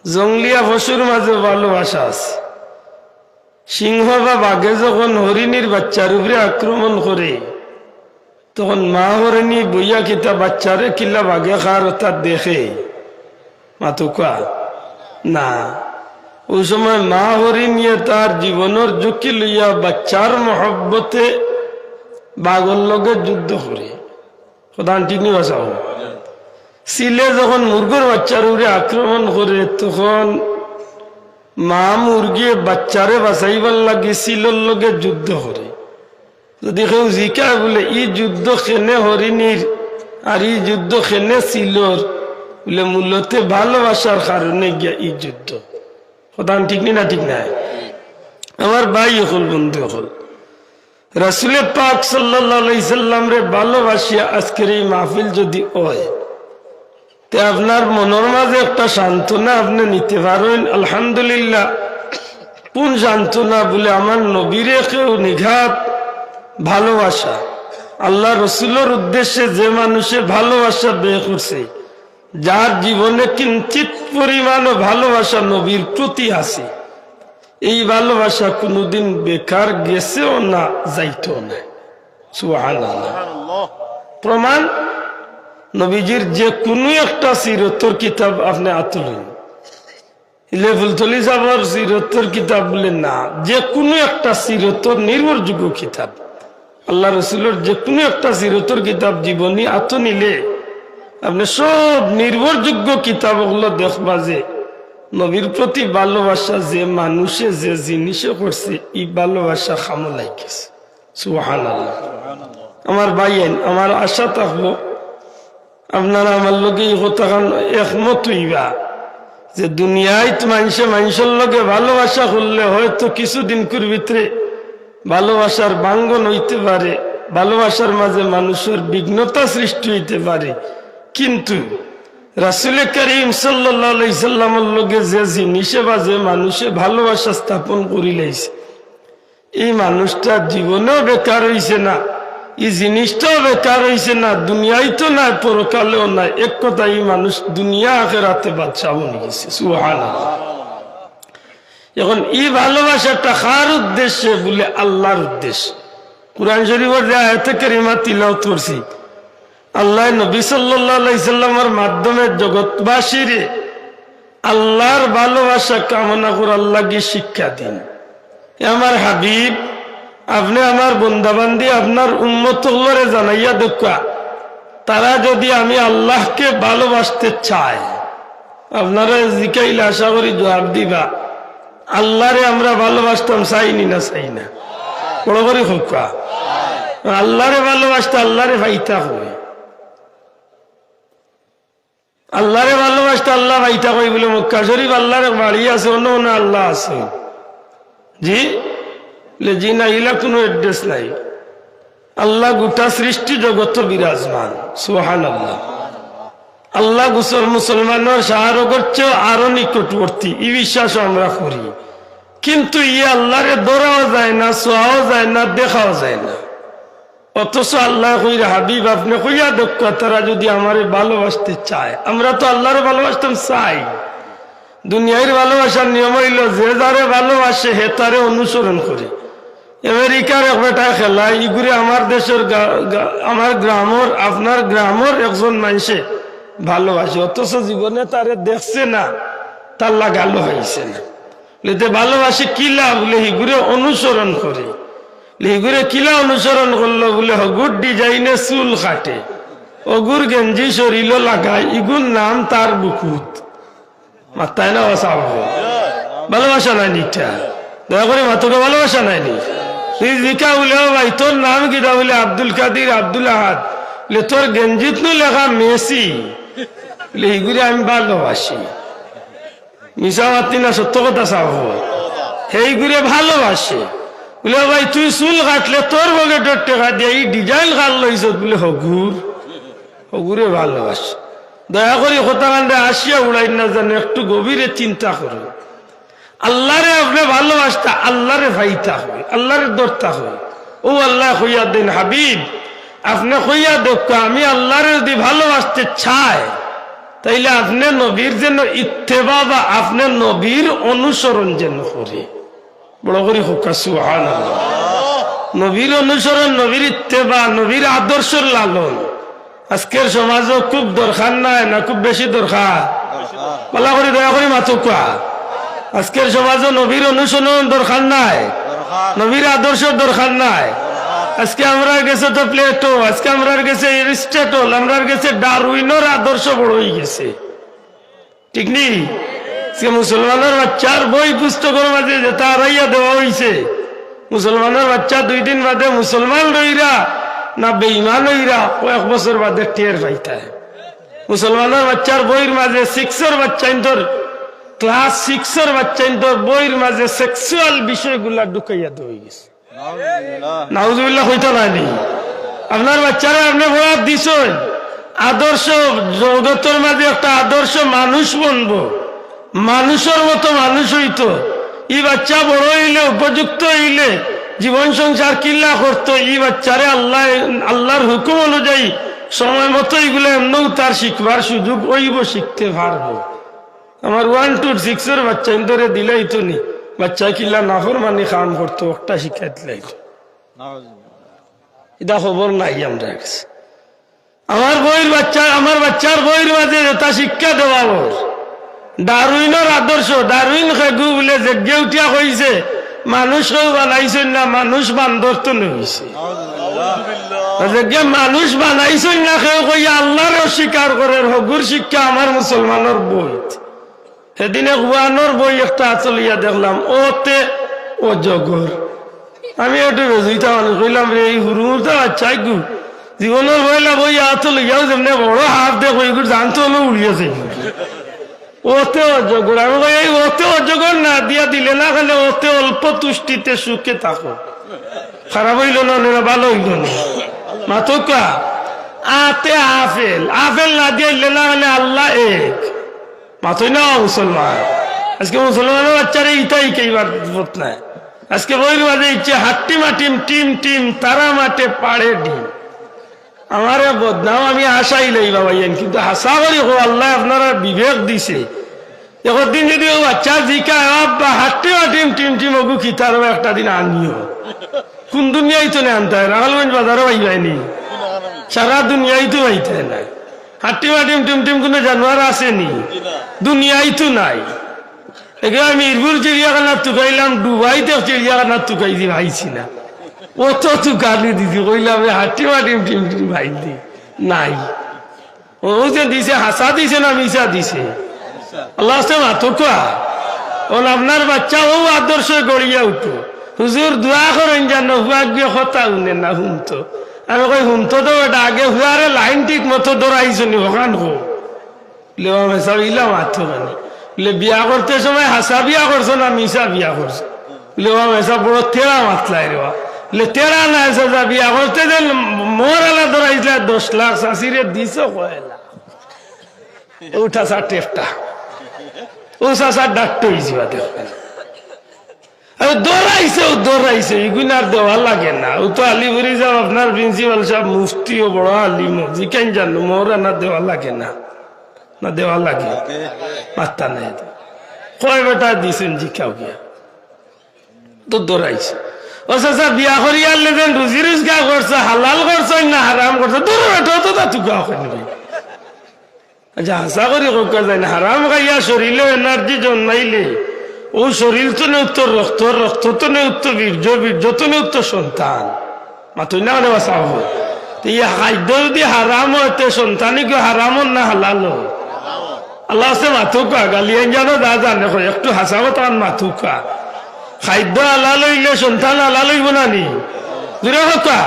জঙ্গলিয়া পশুর মাঝে ভালোবাসা আছে। সিংহ বা বাঘে যখন হরিণীর বাচ্চার উপরে আক্রমণ করে তখন মা হরিণী বইয়া কিতা বাচ্চারে কিল্লা বাঘে খার তার দেখে মাতুকা না, ওই সময় মা হরিণীয়ে তার জীবনের ঝুঁকি লইয়া বাচ্চার মহব্বতে বাঘর লগে যুদ্ধ করে। প্রধান ঠিক নি বাঁচাও। সিলে যখন মুরগোর বাচ্চার উপরে আক্রমণ করে তখন মা মুরগি বাচ্চারে বাঁচাইবার লাগে সিলর লগে যুদ্ধ করে। যদি কেউ জিকায় বলে ই যুদ্ধ খেনে হরিণীর আর ই যুদ্ধ খেনে সিলর, বলে মূলত ভালোবাসার কারণে গিয়া ই যুদ্ধ। প্রধান ঠিক নি না ঠিক নাই? আমার ভাই হল বন্ধু হল রাসূল পাক সাল্লাল্লাহু আলাইহি সাল্লাম রে ভালোবাসিয়া আজকের এই মাহফিল যদি হয় তে আপনার মনের মাঝে একটা সান্ত্বনা আপনি নিতে পারেন। আলহামদুলিল্লাহ, কোন সান্ত্বনা? বলে আমার নবীরে কেউ নিঘাত ভালোবাসা, আল্লাহ রসুলের উদ্দেশ্যে যে মানুষের ভালোবাসা ব্যয় করছে, যার জীবনে কিঞ্চিত পরিমাণও ভালোবাসা নবীর প্রতি আছে, এই ভালোবাসা কোনোদিন বেকার গেছেও না, যাইতেও না। সুবহানাল্লাহ। প্রমাণ নবীজির যে কোনো একটা সিরতর কিতাব আপনি আতুলেন, ফুলতলি সাহেবের সিরতর কিতাব বলেন না, যে কোনো একটা সিরতর নির্ভরযোগ্য কিতাব, আল্লাহ রসুলের যে কোনো একটা সিরতর কিতাব জীবনী আত নিলে আপনি সব নির্ভরযোগ্য কিতাব ওগুলো দেখবা যে নবীর প্রতি ভালোবাসা যে মানুষে যে জিনিসে করছে এই ভালোবাসা খামলাই গেছে। সুবহানাল্লাহ। আমার ভাইয়েন, আমার আশা থাকবো আপনারা আমার লগে এই কথা একমত হইবা যে দুনিয়ায় মানুষের লগে ভালোবাসা করলে হয়তো কিছুদিন ভিতরে ভালোবাসার ভাঙ্গন হইতে পারে, ভালোবাসার মাঝে মানুষের বিঘ্নতা সৃষ্টি হইতে পারে, কিন্তু রাসূল করিম সাল্লাল্লাহু আলাইহি সাল্লামের লগে যে জিনিসে বা যে মানুষে ভালোবাসা স্থাপন করিলাইছে এই মানুষটা জীবনেও বেকার হইছে না, এই জিনিসটাও বেকার হইছে না, দুনিয়ায় তো নাই পরকালেও নাই। এক কথা, এই মানুষ দুনিয়া আখিরাতে বাদশাহ বনে গেছে। সুবহানাল্লাহ। এখন এই ভালোবাসাটা কার উদ্দেশ্যে? বলে আল্লাহর উদ্দেশ্যে। কুরআন শরীফের যে আয়াতে কারিমা তিলাওয়াত করছি, আল্লাহ নবী সাল্লাল্লাহু আলাইহি সাল্লামের মাধ্যমে জগৎবাসীরে আল্লাহর ভালোবাসা কামনা করে আল্লাহকে শিক্ষা দিন। আমার হাবিব, আপনি আমার বন্দাবান্দি আপনার উম্মতরে জানাইয়া দেখা, তারা যদি আমি আল্লাহকে ভালোবাসতে চায়, আপনারা জিকাইলে আশা করি জবাব দিবা, আল্লাহরে আমরা ভালোবাসতাম চাইনি না চাই না? বড় করে হোকা আল্লাহরে ভালোবাসতে আল্লাহরে ভাইতা হবে, আল্লাহরে ভালোবাসতে আল্লাহ ভাইতা কই বলে মক্কা শরীফ আল্লাহরে বাড়ি আছে, অন্য অন্য আল্লাহ আছে। জি জি না, ইলা কোনো এড্রেস নাই। আল্লাহ গোটা সৃষ্টি জগৎ বিরাজমান। সুবহানাল্লাহ। আল্লাহ মুসলমানের শাহরগের চেয়েও আরো নিকটবর্তী, এই বিশ্বাস আমরা করি, কিন্তু ইয়ে আল্লাহরে ধরাও যায় না, ছোঁয়াও যায় না, দেখাও যায় না। অথচ আল্লাহ কইরা হাবিব আপনি কইয়া দক্ষ, তারা যদি আমারে ভালোবাসতে চায়, আমরা তো আল্লাহরে ভালোবাসতাম চাই। দুনিয়ার ভালোবাসার নিয়ম হইল যে যারে ভালোবাসে হে তারে অনুসরণ করে। আমেরিকার এক বেটা খেলা ইগুরে আমার দেশের আমার গ্রামের আপনার গ্রামের একজন মানুষে ভালোবাসে, অথচ জীবনে তারে দেখছে না, তার লাগালো হয়েছে না। ভালোবাসে কিলা বলে হিগুরে অনুসরণ করে। হিগুরে কিলা অনুসরণ করলো বলে হগুর ডিজাইনে চুল কাটে, অগুর গেঞ্জি শরীর লাগায়, ইগুর নাম তার বুকুত। মাথায় না বাসাব ভালোবাসা নাই নিটা, দয়া করে মাথকে ভালোবাসা নাই নি। তুই জিকা বলে ভাই তোর নাম কিটা? বলে আব্দুল কাদির, আব্দুল আহাদ। বলে তোর গেঞ্জিত নু লেখা মেসি। বলে এইগুলি আমি ভালোবাসি। মিশা মাতি না, সত্য কথা চাব, সেইগুলি ভালোবাসে। বলে ভাই তুই চুল কাটলে তোর বগে তোর টেকা দিয়ে এই ডিজাইন কাট লইছ, বলে হগুর, হগুরে ভালোবাসে। দয়া করে কথা কান্দে আসিয়া উড়াই না জানে, একটু গভীরে চিন্তা করো। আল্লাহরে আপনি ভালোবাসতা আল্লাহরে ভাইতা হয়, আল্লাহরে দরতা হয়। ও আল্লাহ কইয়া দেন হাবিব, আপনি কইয়া দেখ আমি আল্লাহরে যদি ভালোবাসতে চাই তাইলে আপনি নবীর যেন ইত্তেবা বা আপনি নবীর অনুসরণ যেন করে বড় করে হোকা সুবহানাল্লাহ। নবীর অনুসরণ, নবীর ইত্তেবা, নবীর আদর্শের লালন আজকের সমাজও খুব দরকার নাই না খুব বেশি দরকার? বলা করি দয়া করি মাতুকা, আজকের সমাজও নবীর অনুসরণ দরকার নাই, নবীর আদর্শ দরকার নাই। আজকে আমরা গেছে তো প্লেটো, আজকে আমরা গেছে এরিস্টটল, আমরা গেছে ডারউইনের আদর্শ বড় হয়ে গেছে, ঠিক নেই? মুসলমানের বাচ্চার বই পুস্তকের মাঝে যেটা হারাইয়া দেওয়া হয়েছে, মুসলমানের বাচ্চা 2 দিন বাদে মুসলমান রইরা না বেঈমান হইরা কয়েক বছর বাদে টের পাইতায়। মুসলমানের বাচ্চার বইয়ের মাঝে 6 বাচ্চা ইন্তর ক্লাস 6 বাচ্চা ইন্তর বইয়ের মাঝে সেক্সুয়াল বিষয়গুলা ঢুকাইয়া দেওয়া গেছে। নাউজুবিল্লাহ হইতো না নি? আপনার বাচ্চারা আপনি বড় দিছেন আদর্শ জগতের মাঝে একটা আদর্শ মানুষ বনবো, মানুষের মতো মানুষ হইতো। এই বাচ্চা বড় হইলে উপযুক্ত হইলে জীবন সংসার কিল্লা করতো, এই বাচ্চারে আল্লাহর হুকুম অনুযায়ী সময় মতো এইগুলো এমনও তার শিখবার সুযোগ ওইব, শিখতে পারবো। আমার 1 to 6 বাচ্চা ইন্তরে দিলেই তো নি, বাচ্চা কিল্লা নাফরমানি কাম করতো, একটা শিক্ষা দিলাই তো এটা খবর নাই আমরা কাছে। আমার বাচ্চার বইয়ের মাঝে এটা শিক্ষা দেওয়া ডারউইনের আদর্শ, ডারউইন খেগু বলে জেগে উঠিয়া কইছে মানুষও বানাইছেন না, মানুষ বান্দর তো নইছে। মানুষ বানাইছেন না কেউ কইয়া আল্লাহর অস্বীকার করে হগুর শিক্ষা আমার মুসলমানের বই। সেদিনে গুয়ানোর বই একটা চলিয়া দেখলাম, ওতে অজগর। আমি একটু বেজুইতা মানুষ কইলাম রে এই হুরুটা চাই গু জীবনের বইলা বই আত লইয়াও যেমনি বড় হাত দেখ ওইগুলো জানতো আমি উড়িয়েছে ওতে অজগর। আমি কই এই ওতে অজগর না দিয়া দিলে না, খালি ওতে অল্প তুষ্টিতে সুখে থাকো। খারাপ হইল না, ভালো হইল না মাথা। আতে আপেল, আপেল না দিয়ে না হলে আল্লাহ এক মাথই না মুসলমান। আজকে মুসলমানের বাচ্চারা ইটাই কেইবার নাই। আজকে বইয়ের মাঝে ইচ্ছে হাট্টি মাটিম টিম টিম তারা মাঠে পাড়ে ডিম। আমারে বদনাম আমি আশাই লই বাবাইন, কিন্তু হাসা করি হো আল্লাহ আপনারা বিবেক দিছে। একদিন যদি ও বাচ্চা জিকায় বা হাট্টি মাটিম টিম টিম ওগু খিতারও একটা দিন আনিও। কোন দুনিয়ায় তো না আনতে হয়, রাখালগঞ্জ বাজারও পাইবাইনি, সারা দুনিয়ায় তো পাইতে নাই। হাট্টি মাটিম টিম টিম কোনো জানোয়ার আসেনি, দুনিয়ায় তো নাই। এখানে মিরপুর চিড়িয়াখানা তুকাইলাম, ডুবাইতে চিড়িয়াখানা তুকাই দি ভাইছি না, অত তুকানি দিদি কইলাম হাট্টি মাটিম টিম টিম ভাই দি নাই। ও যে দিছে হাসা দিছে না মিশা দিছে আল্লাহ মাথা। ওন আপনার বাচ্চা ও আদর্শ গড়িয়া উঠো। হুজুর দোয়া করেন যেন হুয়াক গিয়ে কথা শুনে না হুমতো। আমি কই হুমতো তো এটা আগে হুয়ারে লাইন ঠিক মতো দৌড়াইছো নি ওখান হো লেওয়া মেসা ইলা মাথো মানে বিয়া করতে সময় হাসা বিয়া করছো না মিশা বিয়া করছো? লেওয়া মেসা বড় তেরা মাতলাই রেওয়া তেরা না যা বিয়া করতে যে মোর এলা দৌড়াইছিল 10 লাখ শাশিরে দিছ কয়লা উঠা সা টেফটা ও শাশার ডাক্তার হয়েছিবা দেখবেন দৌড়াইছে এগুনার দেওয়া লাগে না। ও তো আলিপুরি সাহেব আপনার প্রিন্সিপাল সাহেব মুফতিও বড় আলিম, জিকেন জানো মোর না দেওয়া লাগে না, না দেওয়া লাগে মাত্তা নাই। কয় বেটা দিছেন জিকাও গিয়া তো দৌড়াইছে। ও চাচা বিয়া করি আনলে যেন রুজি রোজগার করছে, হালাল করছো না হারাম করছো? দূর বেটা তো তা তুকা নেবে। আচ্ছা হাসা করি কোকা যায় না, হারাম খাইয়া শরীরে এনার্জি জন্মাইলে ও শরীর তো নেউত্তর রক্ত, রক্ত তো নেউত্ত বীর্য, বীর্য তো নেউত্ত সন্তান। মাতুই না মানে বাসা হয় এই খাদ্য যদি হারাম হইতে সন্তানই কেউ হারাম না হালাল? আল্লাহ আছে মাথুকা গালিয়ান জানো দা জানে একটু হাসাবো তখন মাথুকা। খাদ্য হালাল হইলে সন্তান হালাল হইব না নি? দূরে কথা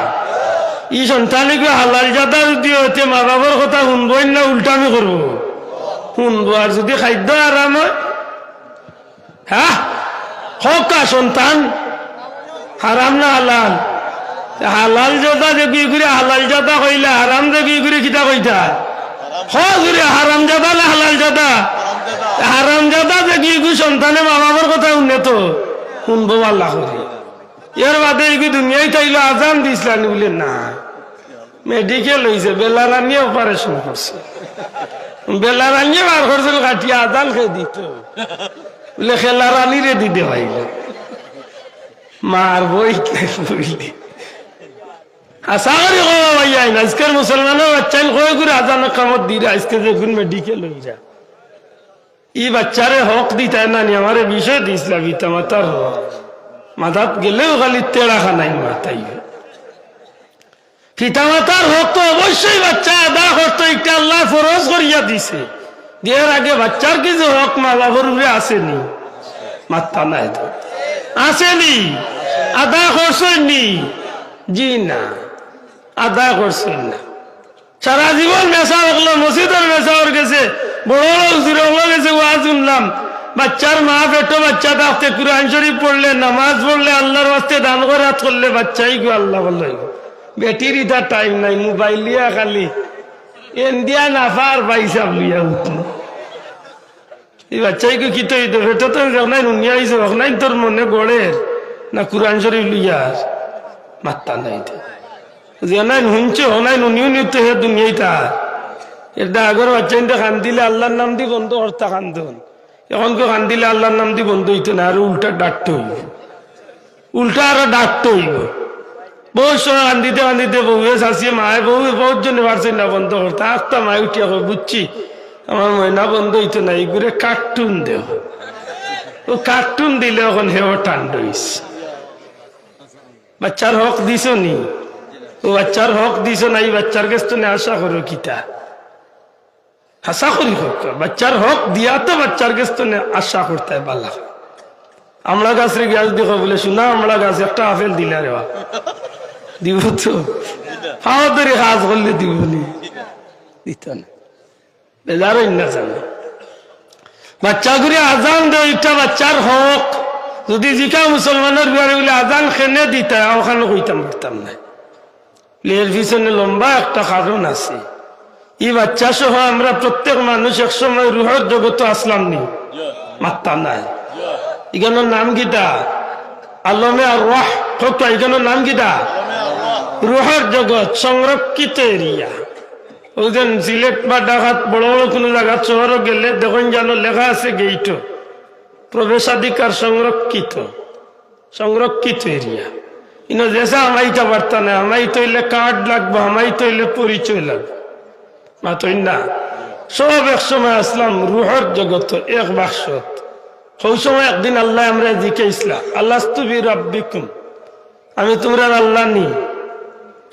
ই সন্তানই কেউ হালাল জাদা যদি হইতে মা বাবার কথা শুনবই না উল্টামি করবো? শুনবো। আর যদি খাদ্য হারাম হয় হ্যাঁ হকা সন্তান হারাম না হালাল? হালাল জাদা দেখি ঘুরে হালাল জাদা কইলা, হারাম দেখি ঘুরে কিতা কইতা ঘুরে হারাম জাদা না হালাল জাদা? হারাম জাদা দেখি গু সন্তানে মা বাবার কথা শুনে তো শুনবো আল্লাহ করে। এর বাদে এগু দুনিয়ায় তাইলো আজান দিসলানি বলে না, মেডিকেল হয়েছে বেলারা নিয়ে অপারেশন করছে। বেলা রানিয়ে বার করছিল কাটিয়া আদান খেয়ে দিত বলে খেলা রানিরে দিতে পাইল মার বই বুঝলি আশা করি ভাইয়াই না আজকের মুসলমানের বাচ্চাইন কয়ে করে আজান কামত দিরা আজকে দেখুন মেডিকেল হইরা ই বাচ্চারে হক দিতাই না নি আমার বিষয় দিছিলাম পিতা মাতার হক মাথাত গেলেও খালি তেড়া খানাই মাথাই পিতা মাতার হক তো অবশ্যই বাচ্চা আদা করতো একটা আল্লাহ ফরজ করিয়া দিছে বিয়ের আগে বাচ্চার কিছু হক মা বাবার উপরে আসেনি মাত্তা নাই তো আসেনি আদা করছেননি জি না আদা করছেন না সারা জীবন মেশা হলো মসজিদের মেশা ওর গেছে বড় বড় গেছে ওয়াজ শুনলাম বাচ্চার মা পেটো বাচ্চা থাকতে কুরআন শরীফ পড়লে নামাজ পড়লে আল্লাহর ওয়াস্তে দান খয়রাত করলে বাচ্চাই গো আল্লাহ বলল বেটির ইটা টাইম নাই মোবাইল লিয়া খালি ইন্ডিয়া নাফার পাইসাব লিয়া উঠলো এই বাচ্চাই গো কি তো বেটো তো নাই নুনিয়া হয়েছে নাই তোর মনে গড়ের না কুরআন শরীফ লিয়ার মাত্তা নাই যে নাই শুনছ নাই নুনিও নিতে হে দুনিয়াই তার এটা আগর বাচ্চা খান দিলে আল্লাহর নাম দি বন্ধ করতা কান্দন এখন কেউ খান দিলে আল্লাহর নাম দি বন্ধ হইতো না আরো উল্টা ডাকতে হইব উল্টা আরো ডাকতে হইব বহুত সময় কান্দিতে বউয়ে শাসিয়ে মায়ে বউ বহুত জনে পারছে না বন্ধ করতে আস্তা মায় উঠিয়া বুঝছি আমার ময়না বন্ধ হইতো না এইগুলো কার্টুন দেও ও কার্টুন দিলে এখন হেও টান্ড হইছে বাচ্চার হক দিছ নি ও বাচ্চার হক দিছ না এই বাচ্চার কাছ তো আশা করো কিতা আশা করি হোক বাচ্চার হক দিয়া তো বাচ্চার কাছ তো আশা করতে হয় বাল্লা আমলা গাছের গাছ দেখো বলে শোনা আমলা গাছ একটা আপেল দিলা রে দিব তো খাওয়া ধরে কাজ করলে দিব নি দিত না বেজার না জানে বাচ্চা ঘুরে আজান দেয় একটা বাচ্চার হক যদি জিকা মুসলমানের বিহারে বলে আজান খেনে দিতে ওখানে কইতাম পারতাম না এর পিছনে লম্বা একটা কারণ আছে এই বাচ্চা সহ আমরা প্রত্যেক মানুষ একসময় রুহের জগতে আসলাম নি মাত্তা নাই এখানোর নাম গীতা আলমে আর রহ ঠোক এখানোর নাম গীতা রুহের জগৎ সংরক্ষিত এরিয়া ওজন সিলেট বা ঢাকাত বড় বড় কোনো জায়গা শহরও গেলে দেখুন যেন লেখা আছে গেইট প্রবেশাধিকার সংরক্ষিত এরিয়া ইনো যেসা আমাইটা বার্তা না আমাই তৈলে কার্ড লাগবো আমাই তৈলে পরিচয় লাগবে মাতই না সব এক সময় আসলাম রুহের জগৎ এক বাক্সত সেই সময় একদিন আল্লাহ আমরা জিজ্ঞাসা আল্লাহ তুবি রাব্বিকুম আমি তোমরা আল্লাহ নি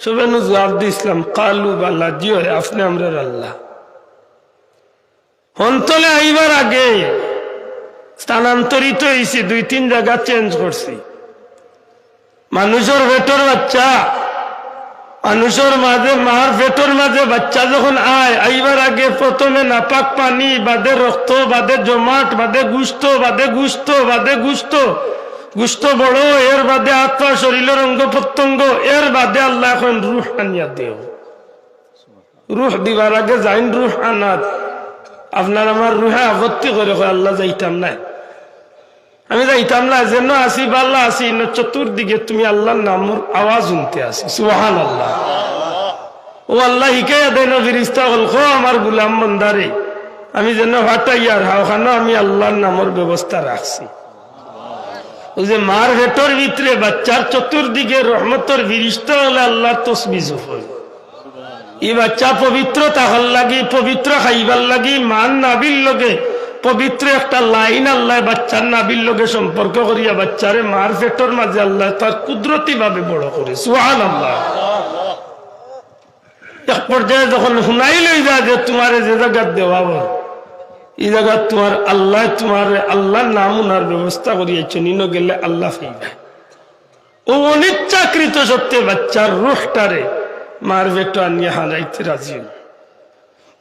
সবে জবাব দিয়েছিলাম কালু বাল্লা জিও আপনি আমরা আল্লাহ অন্তলে আইবার আগে স্থানান্তরিত হয়েছি 2-3 জায়গা চেঞ্জ করছি মানুষের ভেতর বাচ্চা মানুষের মাঝে মার ভেতর মাঝে বাচ্চা যখন আইবার আগে প্রথমে নাপাক পানি বাদে রক্ত বাদে জমাট বাদে গুস্ত বড় এর বাদে আত্মা শরীরের অঙ্গ প্রত্যঙ্গ এর বাদে আল্লাহ এখন রুহ আনিয়া দেও রুহ দিবার আগে যাইন রুহ আনাত আপনার আমার রুহে আপত্তি করে আল্লাহ যাইতাম না আমি যাইতাম না যেন আসি বাল্লা আসি চতুর্দিকে তুমি আল্লাহর নামর আওয়াজ শুনতে আসি সুবহানাল্লাহ ও আল্লাহ হিকায়া দেন ফিরিস্তা বল খো আমার গুলাম বন্দারে আমি যেন হাটাইয়ার হাওখানা আমি আল্লাহর নামর ব্যবস্থা রাখছি ওই যে মার ভেতর ভিতরে বাচ্চার চতুর্দিকে রহমতর ফিরিস্তা হলে আল্লাহর তসবিহ হয় এই বাচ্চা পবিত্র তাহার লাগি পবিত্র খাইবার লাগি মান নাবির লগে পবিত্র একটা লাইন আল্লাহ বাচ্চার নাবির লগে সম্পর্ক করিয়া বাচ্চারে মার পেটর মাঝে আল্লাহ তার কুদরতি ভাবে বড় করে সুবহানাল্লাহ এক পর্যায়ে যখন শুনাই লই যায় যে তোমার যে জায়গা দেওয়া এই জায়গা তোমার আল্লাহর নাম উনার ব্যবস্থা করিয়েছে নিনো গেলে আল্লাহ পাইবে ও অনিচ্ছাকৃত সত্যি বাচ্চার রুহটারে মার ভেটো আনিয়া হারাইতে রাজি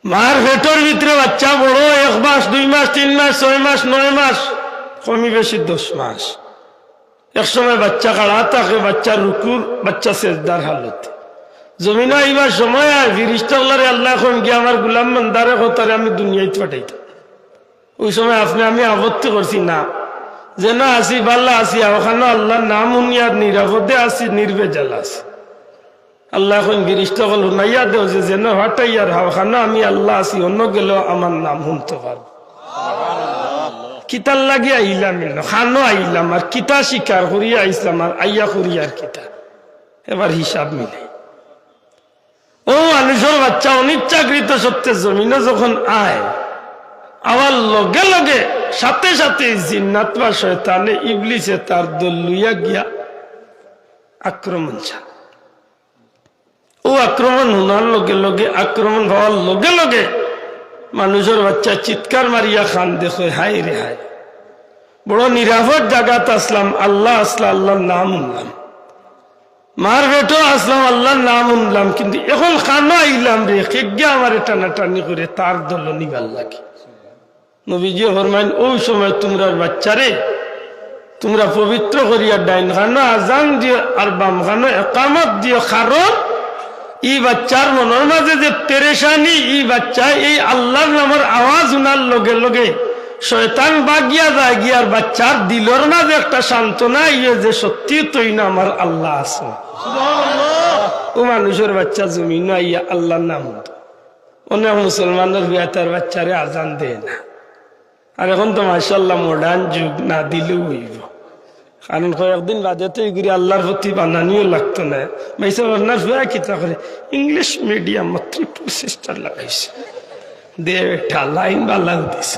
মার ভেটোর ভিতরে বাচ্চা বড় 1 মাস 2 মাস 3 মাস 6 মাস 9 মাস কমি বেশি 10 মাস এক সময় বাচ্চা কাড়া থাকে বাচ্চা রুকুর বাচ্চা সেজদার হালত জমিনে আইবার সময় ফিরিস্তাগুলারে আল্লাহ এখন গিয়ে আমার গুলাম বান্দারে কথারে আমি দুনিয়ায় পাঠাইতাম ওই সময় আমি আপত্তি করছি না যেন আসি বাল্লা আসি ওখানে আল্লাহর নাম উনিয়ার নিরাপদে আসি নির্বেজাল আছে আল্লাহ এখন গিরিষ্ট হল হুনাইয়া দেও যে যেন হটাইয়ার হাও খানা আমি আল্লাহ আছি অন্য গেলেও আমার নাম শুনতে পারবো কিতার লাগে আইলাম খানো আইলাম আর কিতা শিকার করিয়া আইসলাম আর আইয়া করিয়ার কিতা এবার হিসাব মিলে ও মানুষের বাচ্চা অনিচ্ছাকৃত সত্যের জমিনে যখন আয় আবার লগে লগে সাথে সাথে জিন্নাত বা শয়তানে ইবলিসে তার দল লইয়া গিয়া আক্রমণ চান ও আক্রমণ হোনার লগে লগে আক্রমণ হওয়ার লগে লগে মানুষের বাচ্চা চিৎকার মারিয়া খান দেখো হাই রে হাই বড় নিরাপদ জায়গাত আসলাম আল্লাহ আসলা আল্লাহর নাম উনলাম মার বেটো আসলাম আল্লাহর নাম উনলাম কিন্তু এখন খানো আইলাম রে খেগিয়া আমার টানাটানি করে তার দল নিবার লাগে নবীজি ফরমাইন ওই সময় তোমরা বাচ্চারে তোমরা পবিত্র করিয়া ডাইন খানো আজান দিও আর বাম খানো একামত দিও কারণ এই বাচ্চার মনের মাঝে যে পেরেশানি এই বাচ্চা এই আল্লাহর নামের আওয়াজ উনার লগে লগে শয়তান বাগিয়া যায় গিয়ার বাচ্চার দিলর মাঝে একটা সান্ত্বনা ইয়ে যে সত্যি তুই না আমার আল্লাহ আছে ও মানুষের বাচ্চা জমিন আইয়া আল্লাহর নাম অনেক মুসলমানের বিয়া তার বাচ্চারে আজান দেয় না আর এখন তো মাশাআল্লাহ মডার্ন যুগ না দিলেও হইব কারণ কয়েকদিন বাদে তো এগুলি আল্লাহর প্রতি বানানিও লাগতো না মাইসা আপনার ফেরা কিতা করে ইংলিশ মিডিয়াম মাত্র 2 সিস্টার লাগাইছে দে একটা লাইন বালাও দিছে